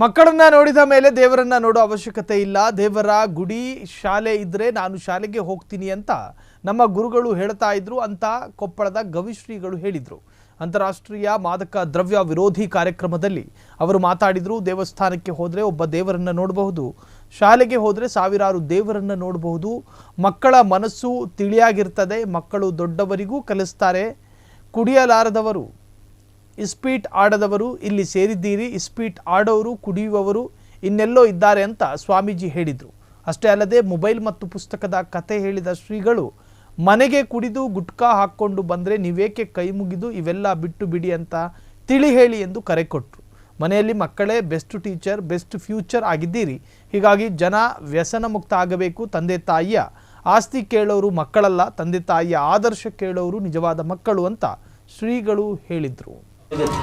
ಮಕ್ಕಳನ್ನ ನೋಡಿದ ಮೇಲೆ ದೇವರನ್ನ ನೋಡೋ ಅವಶ್ಯಕತೆ ಇಲ್ಲ. ದೇವರ ಗುಡಿ ಶಾಲೆ ಇದ್ರೆ ನಾನು ಶಾಲೆಗೆ ಹೋಗ್ತೀನಿ ಅಂತ ನಮ್ಮ ಗುರುಗಳು ಹೇಳ್ತಾ ಇದ್ರು ಅಂತ ಕೊಪ್ಪಳದ ಗವಿಶ್ರೀಗಳು ಹೇಳಿದ್ರು. ಅಂತಾರಾಷ್ಟ್ರೀಯ ಮಾದಕ ದ್ರವ್ಯ ವಿರೋಧಿ ಕಾರ್ಯಕ್ರಮದಲ್ಲಿ ಅವರು ಮಾತಾಡಿದ್ರು. ದೇವಸ್ಥಾನಕ್ಕೆ ಹೋದ್ರೆ ಒಬ್ಬ ದೇವರನ್ನ ನೋಡಬಹುದು, ಶಾಲೆಗೆ ಹೋದ್ರೆ ಸಾವಿರಾರು ದೇವರನ್ನ ನೋಡಬಹುದು. ಮಕ್ಕಳ ಮನಸ್ಸು ತಿಳಿಯಾಗಿರ್ತದೆ, ಮಕ್ಕಳು ದೊಡ್ಡವರಿಗೂ ಕಲಿಸ್ತಾರೆ. ಕುಡಿಯಲಾರದವರು, ಇಸ್ಪೀಟ್ ಆಡದವರು ಇಲ್ಲಿ ಸೇರಿದ್ದೀರಿ, ಇಸ್ಪೀಟ್ ಆಡೋರು ಕುಡಿಯುವವರು ಇನ್ನೆಲ್ಲೋ ಇದ್ದಾರೆ ಅಂತ ಸ್ವಾಮೀಜಿ ಹೇಳಿದರು. ಅಷ್ಟೇ ಅಲ್ಲದೆ ಮೊಬೈಲ್ ಮತ್ತು ಪುಸ್ತಕದ ಕತೆ ಹೇಳಿದ ಶ್ರೀಗಳು ಮನೆಗೆ ಕುಡಿದು ಗುಟ್ಕಾ ಹಾಕ್ಕೊಂಡು ಬಂದರೆ ನೀವೇಕೆ ಕೈ ಮುಗಿದು ಇವೆಲ್ಲ ಬಿಟ್ಟು ಬಿಡಿ ಅಂತ ತಿಳಿ ಹೇಳಿ ಎಂದು ಕರೆ ಕೊಟ್ಟರು. ಮನೆಯಲ್ಲಿ ಮಕ್ಕಳೇ ಬೆಸ್ಟ್ ಟೀಚರ್, ಬೆಸ್ಟ್ ಫ್ಯೂಚರ್ ಆಗಿದ್ದೀರಿ, ಹೀಗಾಗಿ ಜನ ವ್ಯಸನ ಮುಕ್ತ ಆಗಬೇಕು. ತಂದೆ ತಾಯಿಯ ಆಸ್ತಿ ಕೇಳೋರು ಮಕ್ಕಳಲ್ಲ, ತಂದೆ ತಾಯಿಯ ಆದರ್ಶ ಕೇಳೋರು ನಿಜವಾದ ಮಕ್ಕಳು ಅಂತ ಶ್ರೀಗಳು ಹೇಳಿದರು.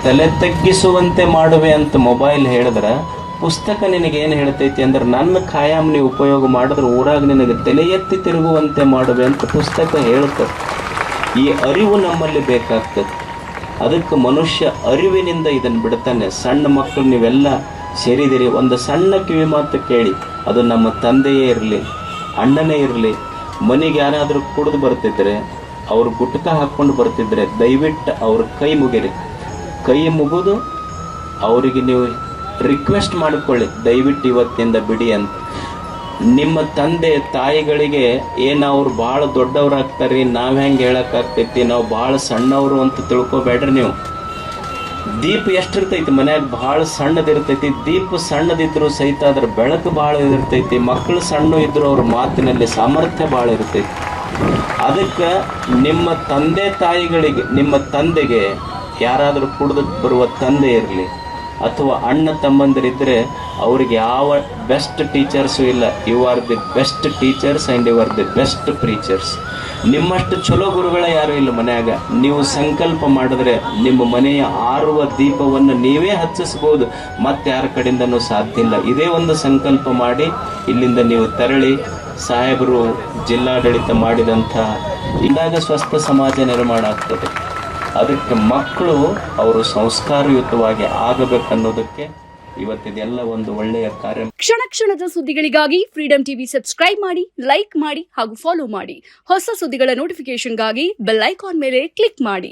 ತಲೆ ತಗ್ಗಿಸುವಂತೆ ಮಾಡುವೆ ಅಂತ ಮೊಬೈಲ್ ಹೇಳಿದ್ರೆ ಪುಸ್ತಕ ನಿನಗೇನು ಹೇಳ್ತೈತಿ ಅಂದ್ರೆ ನನ್ನ ಖಾಯಂ ನೀವು ಉಪಯೋಗ ಮಾಡಿದ್ರೆ ಊರಾಗ ನಿನಗೆ ತಲೆ ಎತ್ತಿ ತಿರುಗುವಂತೆ ಮಾಡುವೆ ಅಂತ ಪುಸ್ತಕ ಹೇಳ್ತದೆ. ಈ ಅರಿವು ನಮ್ಮಲ್ಲಿ ಬೇಕಾಗ್ತದೆ. ಅದಕ್ಕೆ ಮನುಷ್ಯ ಅರಿವಿನಿಂದ ಇದನ್ನು ಬಿಡ್ತಾನೆ. ಸಣ್ಣ ಮಕ್ಕಳು ನೀವೆಲ್ಲ ಸೇರಿದಿರಿ, ಒಂದು ಸಣ್ಣ ಕಿವಿ ಮಾತು ಕೇಳಿ. ಅದು ನಮ್ಮ ತಂದೆಯೇ ಇರಲಿ, ಅಣ್ಣನೇ ಇರಲಿ, ಮನೆಗೆ ಯಾರಾದರೂ ಕುಡಿದು ಬರ್ತಿದ್ರೆ, ಅವ್ರು ಗುಟ್ಕ ಹಾಕ್ಕೊಂಡು ಬರ್ತಿದ್ರೆ ದಯವಿಟ್ಟು ಅವ್ರ ಕೈ ಮುಗಿರಿ. ಕೈ ಮುಗಿದು ಅವರಿಗೆ ನೀವು ರಿಕ್ವೆಸ್ಟ್ ಮಾಡಿಕೊಳ್ಳಿ, ದಯವಿಟ್ಟು ಇವತ್ತಿಂದ ಬಿಡಿ ಅಂತ. ನಿಮ್ಮ ತಂದೆ ತಾಯಿಗಳಿಗೆ ಅವ್ರು ಭಾಳ ದೊಡ್ಡವ್ರಾಗ್ತಾರ್ರಿ, ನಾವು ಹೆಂಗೆ ಹೇಳೋಕ್ಕಾಗ್ತೈತಿ, ನಾವು ಭಾಳ ಸಣ್ಣವರು ಅಂತ ತಿಳ್ಕೊಬೇಡ್ರಿ. ನೀವು ದೀಪ ಎಷ್ಟಿರ್ತೈತಿ ಮನ್ಯಾಗ, ಭಾಳ ಸಣ್ಣದಿರ್ತೈತಿ. ದೀಪ ಸಣ್ಣದಿದ್ರು ಸಹಿತ ಅದ್ರ ಬೆಳಕು ಭಾಳ ಇರ್ತೈತಿ. ಮಕ್ಕಳು ಸಣ್ಣ ಇದ್ರು ಅವ್ರ ಮಾತಿನಲ್ಲಿ ಸಾಮರ್ಥ್ಯ ಭಾಳ ಇರ್ತೈತಿ. ಅದಕ್ಕೆ ನಿಮ್ಮ ತಂದೆ ತಾಯಿಗಳಿಗೆ, ನಿಮ್ಮ ತಂದೆಗೆ ಯಾರಾದರೂ ಕುಡಿದು ಬರುವ ತಂದೆ ಇರಲಿ ಅಥವಾ ಅಣ್ಣ ತಮ್ಮಂದಿರಿದ್ದರೆ ಅವರಿಗೆ ಯಾವ ಬೆಸ್ಟ್ ಟೀಚರ್ಸು ಇಲ್ಲ. You are the best teachers and you are the best preachers. ನಿಮ್ಮಷ್ಟು ಚಲೋ ಗುರುಗಳ ಯಾರೂ ಇಲ್ಲ ಮನ್ಯಾಗ. ನೀವು ಸಂಕಲ್ಪ ಮಾಡಿದ್ರೆ ನಿಮ್ಮ ಮನೆಯ ಆರುವ ದೀಪವನ್ನು ನೀವೇ ಹಚ್ಚಿಸ್ಬೋದು, ಮತ್ತೆ ಯಾರ ಕಡೆಯಿಂದನೂ ಸಾಧ್ಯ ಇಲ್ಲ. ಇದೇ ಒಂದು ಸಂಕಲ್ಪ ಮಾಡಿ ಇಲ್ಲಿಂದ ನೀವು ತೆರಳಿ ಸಾಹೇಬರು ಜಿಲ್ಲಾಡಳಿತ ಮಾಡಿದಂಥ ಇದ್ದಾಗ ಸ್ವಸ್ಥ ಸಮಾಜ ನಿರ್ಮಾಣ ಆಗ್ತದೆ. ಅದಕ್ಕೆ ಮಕ್ಕಳು ಅವರು ಸಂಸ್ಕಾರಯುತವಾಗಿ ಆಗಬೇಕನ್ನೋದಕ್ಕೆ ಇವತ್ತಿದೆಲ್ಲ ಒಂದು ಒಳ್ಳೆಯ ಕಾರ್ಯ. ಕ್ಷಣ ಕ್ಷಣದ ಸುದ್ದಿಗಳಿಗಾಗಿ ಫ್ರೀಡಂ ಟಿವಿ ಸಬ್ಸ್ಕ್ರೈಬ್ ಮಾಡಿ, ಲೈಕ್ ಮಾಡಿ ಹಾಗೂ ಫಾಲೋ ಮಾಡಿ. ಹೊಸ ಸುದ್ದಿಗಳ ನೋಟಿಫಿಕೇಶನ್ಗಾಗಿ ಬೆಲ್ ಐಕಾನ್ ಮೇಲೆ ಕ್ಲಿಕ್ ಮಾಡಿ.